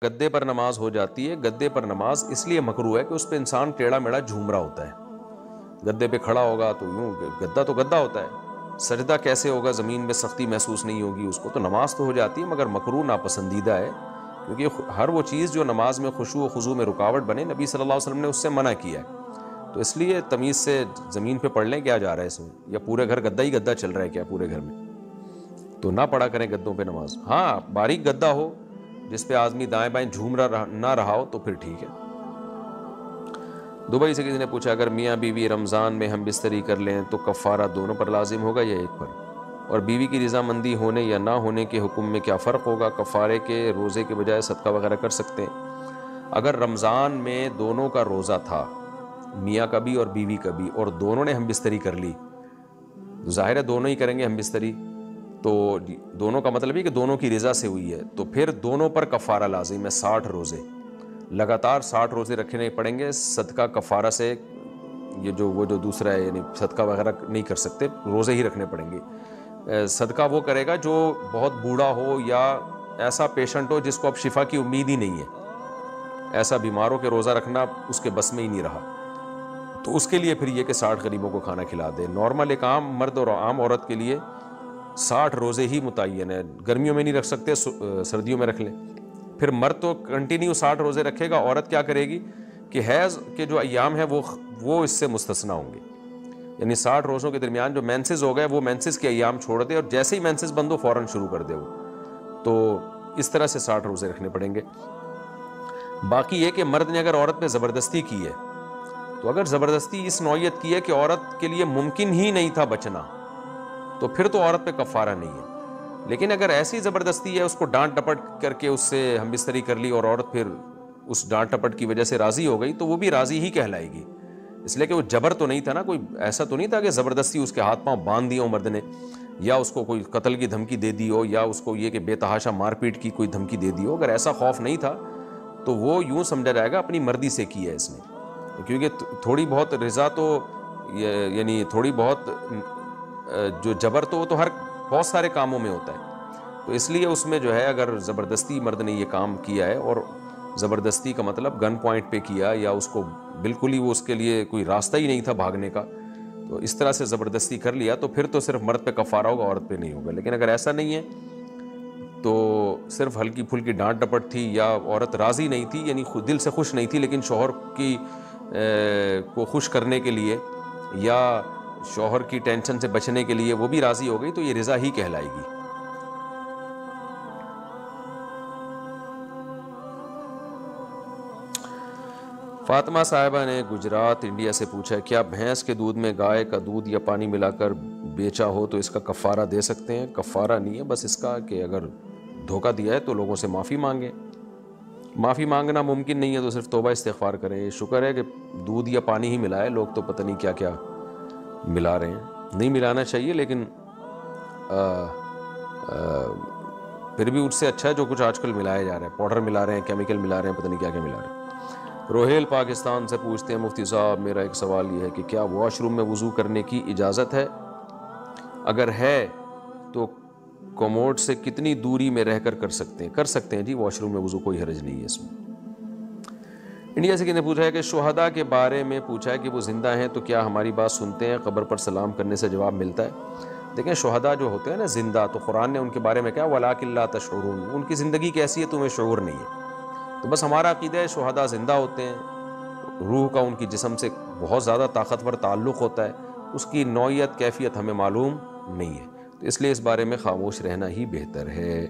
گدے پر نماز ہو جاتی ہے. گدے پر نماز اس لیے مکروہ ہے کہ اس پہ انسان ٹیڑھا میڑھا جھوم رہا ہوتا ہے. گدے پہ کھڑا ہوگا تو یوں, گدا تو گدا ہوتا ہے, سجدہ کیسے ہوگا, زمین میں سختی محسوس نہیں ہوگی اس کو, تو نماز تو ہو جاتی ہے مگر مکروہ ناپسندیدہ ہے, کیونکہ ہر وہ چیز جو نماز میں خشوع و خضوع میں رکاوٹ بنے نبی صلی اللہ علیہ وسلم نے اس سے منع کیا ہے. تو اس لیے تمیز سے زمین پہ پڑھ لیں, کیا جا رہا ہے اس میں, یا پورے گھر گدا ہی گدا چل رہا ہے کیا پورے گھر میں, تو نہ پڑھا کریں گدوں پہ نماز. ہاں باریک گدا ہو جس پہ آدمی دائیں بائیں جھوم نہ رہا ہو تو پھر ٹھیک ہے. دبئی سے کسی نے پوچھا اگر میاں بیوی رمضان میں ہم بستری کر لیں تو کفارہ دونوں پر لازم ہوگا یا ایک پر, اور بیوی کی رضامندی ہونے یا نہ ہونے کے حکم میں کیا فرق ہوگا, کفارے کے روزے کے بجائے صدقہ وغیرہ کر سکتے ہیں. اگر رمضان میں دونوں کا روزہ تھا, میاں کا بھی اور بیوی کا بھی, اور دونوں نے ہم بستری کر لی, ظاہر ہے دونوں ہی کریں گے ہم بستری, تو دونوں کا مطلب یہ کہ دونوں کی رضا سے ہوئی ہے, تو پھر دونوں پر کفارہ لازم ہے. 60 روزے لگاتار 60 روزے رکھنے پڑیں گے. صدقہ کفارہ سے یہ وہ جو دوسرا ہے, یعنی صدقہ وغیرہ نہیں کر سکتے, روزے ہی رکھنے پڑیں گے. صدقہ وہ کرے گا جو بہت بوڑھا ہو یا ایسا پیشنٹ ہو جس کو اب شفا کی امید ہی نہیں ہے, ایسا بیمار ہو کہ روزہ رکھنا اس کے بس میں ہی نہیں رہا, تو اس کے لیے پھر یہ کہ 60 غریبوں کو کھانا کھلا دے. نارمل ایک عام مرد اور عام عورت کے لیے 60 روزے ہی متعین ہے. گرمیوں میں نہیں رکھ سکتے, سردیوں میں رکھ لیں. پھر مرد تو کنٹینیو 60 روزے رکھے گا, عورت کیا کرے گی کہ حیض کے جو ایام ہیں وہ اس سے مستثنی ہوں گے, یعنی 60 روزوں کے درمیان جو مینسز ہو گئے وہ مینسز کے ایام چھوڑ دے, اور جیسے ہی مینسز بند ہو فوراً شروع کر دے وہ, تو اس طرح سے 60 روزے رکھنے پڑیں گے. باقی یہ کہ مرد نے اگر عورت پہ زبردستی کی ہے, تو اگر زبردستی اس نوعیت کی ہے کہ عورت کے لیے ممکن ہی نہیں تھا بچنا, تو پھر تو عورت پہ کفارہ نہیں ہے. لیکن اگر ایسی زبردستی ہے, اس کو ڈانٹ ڈپٹ کر کے اس سے ہم بستری کر لی اور عورت پھر اس ڈانٹ ڈپٹ کی وجہ سے راضی ہو گئی, تو وہ بھی راضی ہی کہلائے گی, اس لیے کہ وہ جبر تو نہیں تھا نا, کوئی ایسا تو نہیں تھا کہ زبردستی اس کے ہاتھ پاؤں باندھ دیے ہو مرد نے, یا اس کو کوئی قتل کی دھمکی دے دی ہو, یا اس کو یہ کہ بے تحاشا مار پیٹ کی کوئی دھمکی دے دی ہو. اگر ایسا خوف نہیں تھا تو وہ یوں سمجھا جائے گا اپنی مرضی سے کی ہے اس نے, کیونکہ تھوڑی بہت رضا تو, یعنی تھوڑی بہت جو جبر تو وہ تو ہر بہت سارے کاموں میں ہوتا ہے. تو اس لیے اس میں جو ہے اگر زبردستی مرد نے یہ کام کیا ہے, اور زبردستی کا مطلب گن پوائنٹ پہ کیا, یا اس کو بالکل ہی وہ اس کے لیے کوئی راستہ ہی نہیں تھا بھاگنے کا, تو اس طرح سے زبردستی کر لیا, تو پھر تو صرف مرد پہ کفارہ ہوگا, عورت پہ نہیں ہوگا. لیکن اگر ایسا نہیں ہے تو صرف ہلکی پھلکی ڈانٹ ڈپٹ تھی, یا عورت راضی نہیں تھی, یعنی دل سے خوش نہیں تھی, لیکن شوہر کی کو خوش کرنے کے لیے یا شوہر کی ٹینشن سے بچنے کے لیے وہ بھی راضی ہو گئی, تو یہ رضا ہی کہلائے گی. فاطمہ صاحبہ نے گجرات انڈیا سے پوچھا کیا بھینس کے دودھ میں گائے کا دودھ یا پانی ملا کر بیچا ہو تو اس کا کفارہ دے سکتے ہیں؟ کفارہ نہیں ہے, بس اس کا کہ اگر دھوکہ دیا ہے تو لوگوں سے معافی مانگیں. معافی مانگنا ممکن نہیں ہے تو صرف توبہ استغفار کریں. شکر ہے کہ دودھ یا پانی ہی ملا ہے, لوگ تو پتہ نہیں کیا کیا ملا رہے ہیں. نہیں ملانا چاہیے, لیکن پھر بھی اس سے اچھا ہے جو کچھ آج کل ملایا جا رہا ہے, پاؤڈر ملا رہے ہیں, کیمیکل ملا رہے ہیں, پتہ نہیں کیا کیا ملا رہے ہیں. روہیل پاکستان سے پوچھتے ہیں مفتی صاحب میرا ایک سوال یہ ہے کہ کیا واش روم میں وضو کرنے کی اجازت ہے؟ اگر ہے تو کوموڈ سے کتنی دوری میں رہ کر سکتے ہیں؟ کر سکتے ہیں جی, واش روم میں وضو کوئی حرج نہیں ہے اس میں. انڈیا سے کسی نے پوچھا ہے کہ شہداء کے بارے میں پوچھا ہے کہ وہ زندہ ہیں تو کیا ہماری بات سنتے ہیں؟ قبر پر سلام کرنے سے جواب ملتا ہے. دیکھیں شہداء جو ہوتے ہیں نا زندہ, تو قرآن نے ان کے بارے میں کہا وَلَٰكِن لَا تَشْعُرُونَ, ان کی زندگی کیسی ہے تمہیں شعور نہیں ہے. تو بس ہمارا عقیدہ ہے شہداء زندہ ہوتے ہیں, روح کا ان کی جسم سے بہت زیادہ طاقتور تعلق ہوتا ہے, اس کی نوعیت کیفیت ہمیں معلوم نہیں ہے, تو اس لیے اس بارے میں خاموش رہنا ہی بہتر ہے.